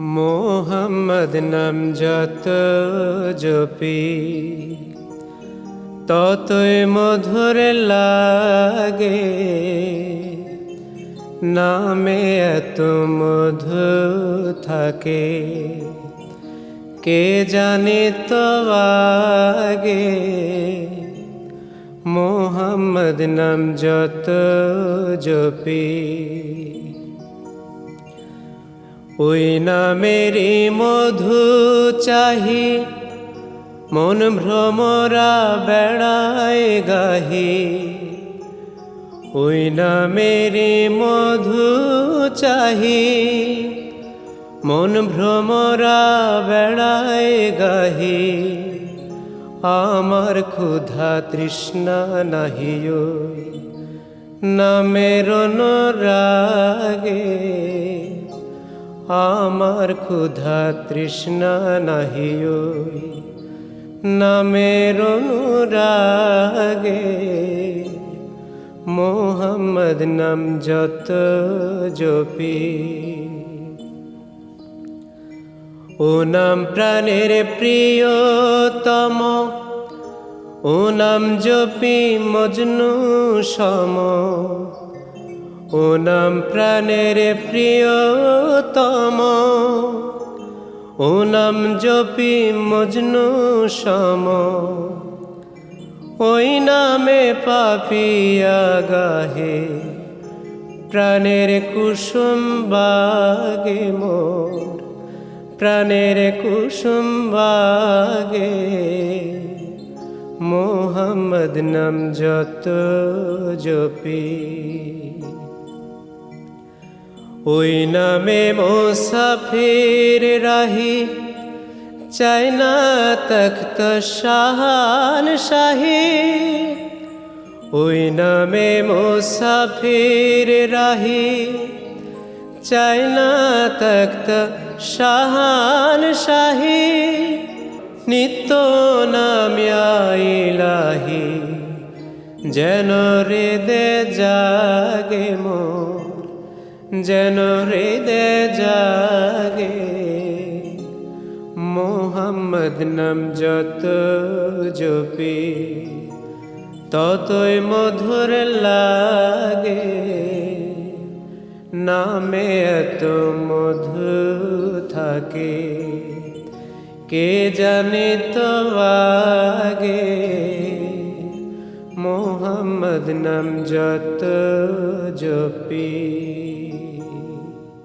মোহাম্মদ নাম যত জপি ততই মধুর লাগে, নামে এত মধু থাকে কে জানে তো আগে। মোহাম্মদ নাম যত জপি ওই নামেরই মধু চাহি, মন ভ্রমরা বেড়ায় গাহি। ওই নামেরই মধু চাহি, মন ভ্রমরা বেড়ায় গাহি। আমার ক্ষুধা তৃষ্ণা নাহি ওই নামের অনুরাগে, আমার ক্ষুধা তৃষ্ণা নাহি ওই নামের অনুরাগে। মোহাম্মদ নাম যত জপি ও নাম প্রাণের প্রিয়তম, ও নাম জপি মজনু সম। ও নাম প্রাণের প্রিয়তম, ও নাম জপি মজনু সম। ওই নামে পাপিয়া গাহে, প্রাণের কুসুম বাগে মোর, প্রাণের কুসুম বাগে। মোহাম্মদ নাম যত জপি ওই নামে মুসাফির রাহি, চাই না তখ্ত শাহান শাহী। ওই নামে মুসাফির রাহি, চাই না তখ্ত শাহান শাহী। নিত্য নাম ইয়া ইলাহি, যেন হৃদে জাগে মোর, যেন হৃদে জাগে। মোহাম্মদ নাম যত জপি ততই মধুর লাগে, নামে এত মধু থাকে কে জানে তো আগে। মোহাম্মদ নাম যত জপি।